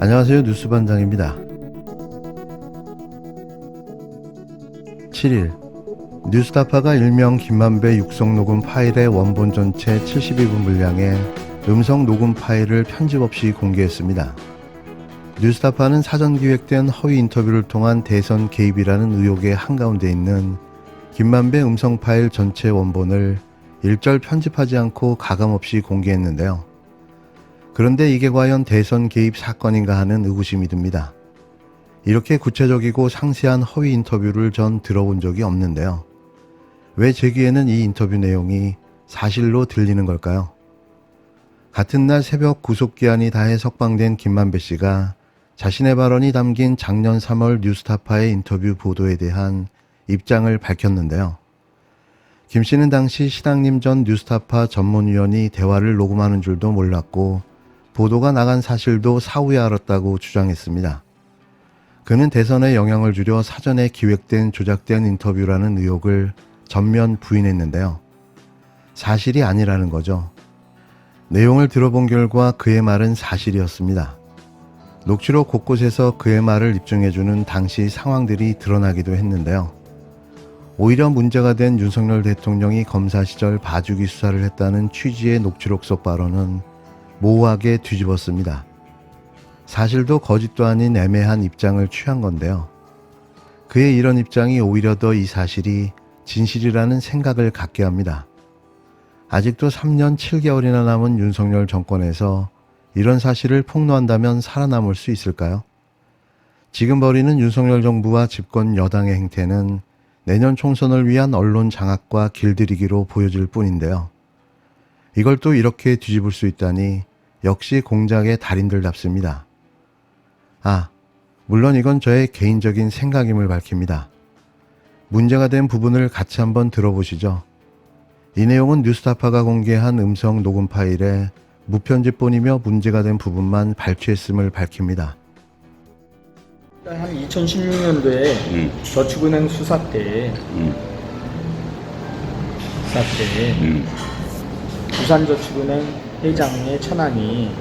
안녕하세요. 뉴스반장입니다. 7일 뉴스타파가 일명 김만배 육성 녹음 파일의 원본 전체 72분 분량의 음성 녹음 파일을 편집 없이 공개했습니다. 뉴스타파는 사전 기획된 허위 인터뷰를 통한 대선 개입이라는 의혹의 한가운데 있는 김만배 음성 파일 전체 원본을 일절 편집하지 않고 가감없이 공개했는데요. 그런데 이게 과연 대선 개입 사건인가 하는 의구심이 듭니다. 이렇게 구체적이고 상세한 허위 인터뷰를 전 들어본 적이 없는데요. 왜 제 귀에는 이 인터뷰 내용이 사실로 들리는 걸까요? 같은 날 새벽 구속기한이 다해 석방된 김만배 씨가 자신의 발언이 담긴 작년 3월 뉴스타파의 인터뷰 보도에 대한 입장을 밝혔는데요. 김 씨는 당시 신앙님 전 뉴스타파 전문위원이 대화를 녹음하는 줄도 몰랐고 보도가 나간 사실도 사후에 알았다고 주장했습니다. 그는 대선에 영향을 주려 사전에 기획된 조작된 인터뷰라는 의혹을 전면 부인했는데요. 사실이 아니라는 거죠. 내용을 들어본 결과 그의 말은 사실이었습니다. 녹취록 곳곳에서 그의 말을 입증해주는 당시 상황들이 드러나기도 했는데요. 오히려 문제가 된 윤석열 대통령이 검사 시절 봐주기 수사를 했다는 취지의 녹취록 속 발언은 모호하게 뒤집었습니다. 사실도 거짓도 아닌 애매한 입장을 취한 건데요. 그의 이런 입장이 오히려 더 이 사실이 진실이라는 생각을 갖게 합니다. 아직도 3년 7개월이나 남은 윤석열 정권에서 이런 사실을 폭로한다면 살아남을 수 있을까요? 지금 벌이는 윤석열 정부와 집권 여당의 행태는 내년 총선을 위한 언론 장악과 길들이기로 보여질 뿐인데요. 이걸 또 이렇게 뒤집을 수 있다니 역시 공작의 달인들답습니다. 물론 이건 저의 개인적인 생각임을 밝힙니다. 문제가 된 부분을 같이 한번 들어보시죠. 이 내용은 뉴스타파가 공개한 음성 녹음 파일에 무편집본이며 문제가 된 부분만 발췌했음을 밝힙니다. 한 2016년도에 저축은행 수사 때 부산저축은행 회장의 처남이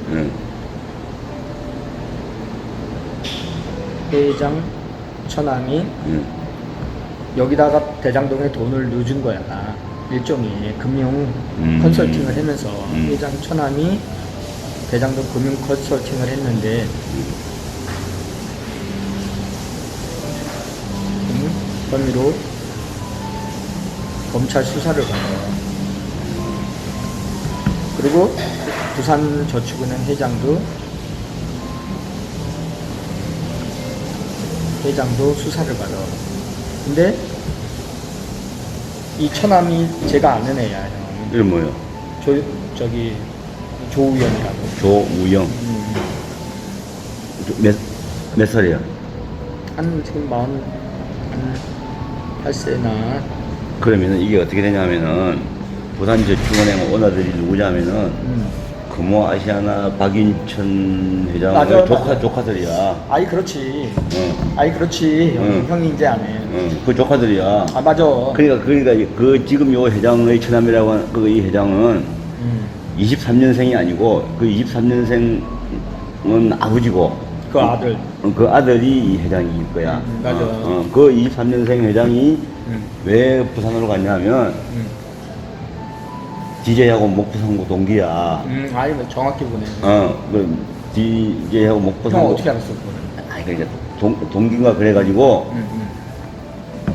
회장 처남이 여기다가 대장동에 돈을 넣어준 거야. 일종의 금융 컨설팅을 하면서 회장 처남이 대장동 금융 컨설팅을 했는데 혐의로 검찰 수사를 받아요. 그리고 부산저축은행 회장도 수사를 받아. 근데 이 처남이 제가 아는 애야, 형. 이름 뭐요? 저기 조우영이라고. 조우영. 몇 살이야? 한 지금 48세나. 그러면은 이게 어떻게 되냐면은 부산저축은행 오너들이 누구냐면은 금호 아시아나 박인천 회장의 맞아. 조카들이야. 아이 그렇지. 응. 아이 그렇지. 응. 형이 이제 안 해. 응. 그 조카들이야. 맞아. 그러니까 그 지금 요 회장의 처남이라고 하는 그 이 회장은 23년생이 아니고 그 23년생은 아버지고 그 아들. 그 아들이 이 회장일 거야. 맞아. 그 23년생 회장이 왜 부산으로 갔냐면 DJ하고 목포상고 동기야. 아니 정확히 보네. 그 DJ하고 형 목포상고. 어떻게 알았어 그거는? 아니 그러니까 동기인가 그래가지고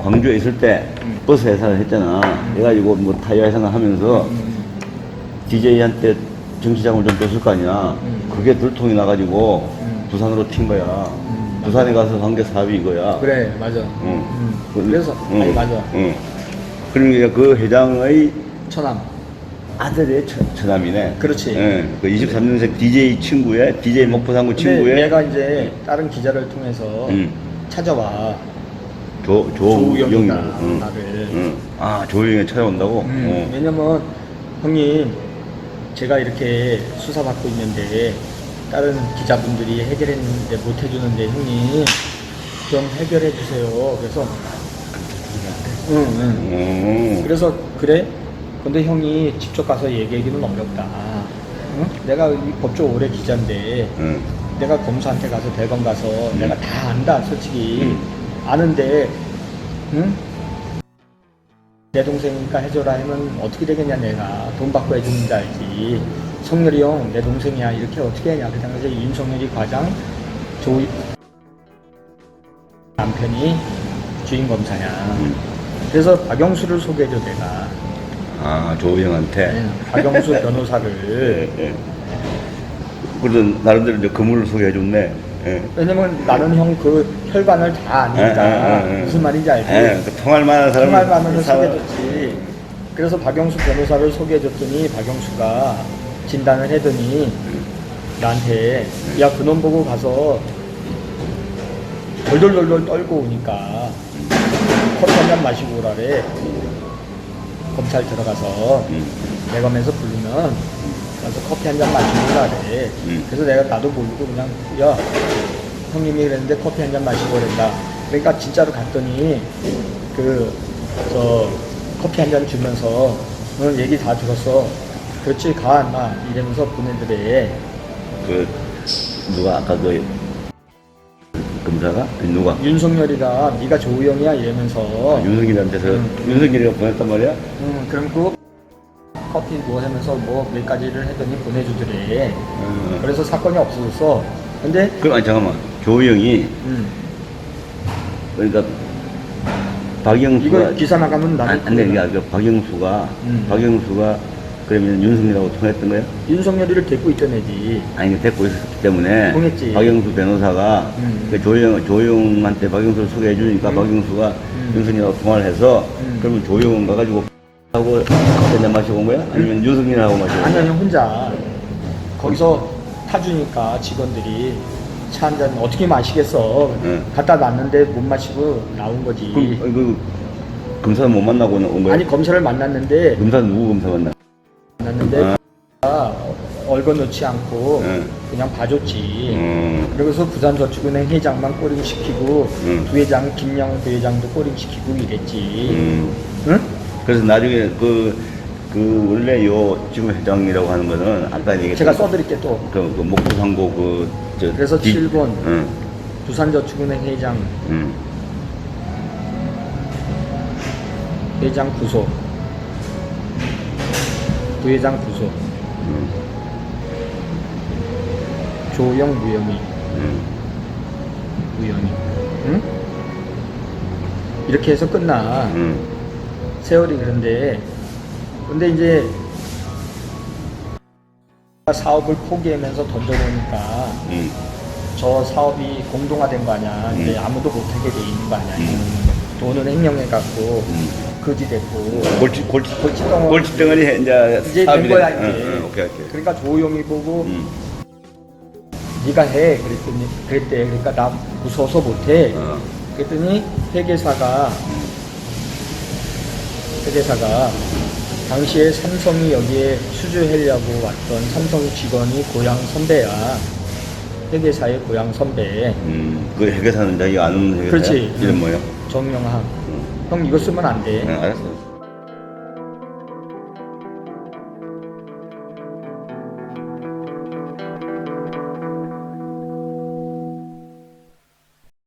광주에 있을 때 버스 회사를 했잖아. 그래가지고 뭐 타이어 회사나 하면서 DJ한테 정치자금을 좀 줬을 거 아니야. 그게 들통이 나가지고 부산으로 튄 거야. 부산에 가서 한 게 사업이 이거야. 그래 맞아. 그래서 아니 맞아. 그러니까 그 회장의 처남. 아들의 처남이네. 그렇지. 예, 그 23년생 DJ 친구의 DJ 목포상구 근데 친구의 얘가 이제 다른 기자를 통해서 찾아와. 조우영이. 나를. 조우영이 찾아온다고? 왜냐면 형님 제가 이렇게 수사받고 있는데 다른 기자분들이 해결했는데 못 해주는데 형님 좀 해결해 주세요. 그래서 그래서 그래? 근데 형이 직접 가서 얘기하기는 어렵다. 응? 내가 이 법조 오래 기자인데 내가 검사한테 가서 대검 가서 내가 다 안다 솔직히 아는데 응? 내 동생이니까 해줘라 하면 어떻게 되겠냐 내가 돈 받고 해주는 줄 알지 성렬이 형 내 동생이야 이렇게 어떻게 하냐 그 당시에 윤석열이 과장 남편이 주임검사냐 그래서 박영수를 소개해줘 내가 아, 조우영한테. 박영수 변호사를 예, 예. 그래도 나름대로 이제 그물을 소개해줬네. 예. 왜냐면 나는 형 그 혈관을 다 아니까 무슨 말인지 알지? 예, 그 통할 만한 사람을 통할 만한 소개해줬지. 그래서 박영수 변호사를 소개해줬더니 박영수가 진단을 해더니 나한테 야 그놈 보고 가서 덜덜덜덜 떨고 오니까 커피 한 잔 마시고 오라래. 검찰 들어가서 대검에서 부르면 가서 커피 한 잔 마시고 오라래. 그래서 내가 나도 모르고 그냥 야 형님이 그랬는데 커피 한 잔 마시고 그랬다. 그러니까 진짜로 갔더니 저 커피 한 잔 주면서 오늘 얘기 다 들었어. 그렇지 가 인마 이러면서 보내드래. 그 누가 아까 그 검사가 누가 윤석열이가 네가 조우영이야 이러면서 윤석열한테서 윤석열이가 보냈단 말이야? 그럼 그 커피 뭐 하면서 뭐 몇 가지를 했더니 보내주더래. 그래서 사건이 없어졌어. 근데 그럼 아니 잠깐만 조우영이 그러니까 박영수가 이거 기사 나가면 나도 안돼 이게 아니라 박영수가 그러면 윤석열하고 통했던 거야? 윤석열이를 데리고 있던 애지. 아니 데리고 있었기 때문에 통했지. 박영수 변호사가 그 조용한테 박영수를 소개해 주니까 박영수가 윤석열하고 통화를 해서 그러면 조용은 가가지고 하고 커피 마시고 온 거야? 아니면 윤석열하고 마시고 온 거야? 아니 혼자 거기서 타주니까 직원들이 차 한 잔 어떻게 마시겠어. 갖다 놨는데 못 마시고 나온 거지. 그럼 그 검사는 못 만나고 온 거야? 아니 검사를 만났는데 검사는 누구 검사 만났는데 얼거놓지 않고 그냥 봐줬지. 그러고서 부산저축은행 회장만 꼬링시키고 부회장 김영 부회장도 꼬링시키고 이랬지. 응? 그래서 나중에 그 원래 지금 회장이라고 하는 거는 아까 얘기했던 제가 써드릴게 또. 그 목포상고 그래서 7번 부산저축은행 회장 회장 구속 부회장 구속 조영 무영이 응? 이렇게 해서 끝나 세월이. 근데 이제 사업을 포기하면서 던져놓으니까 저 사업이 공동화된 거 아니야. 이제 아무도 못하게 돼 있는 거 아니야. 돈을 횡령해갖고 거지 됐고 골칫덩어리 이제 된 거야 이제. 오케이. 그러니까 조용히 보고 네가 해 그랬대. 그러니까 나 무서워서 못해. 그랬더니 회계사가 당시에 삼성이 여기에 수주하려고 왔던 삼성 직원이 고향 선배야. 회계사의 고향 선배. 그 회계사는 자기가 아는 회계사야? 그렇지. 이름 뭐야? 정영학. 형 이거 쓰면 안 돼. 알았어.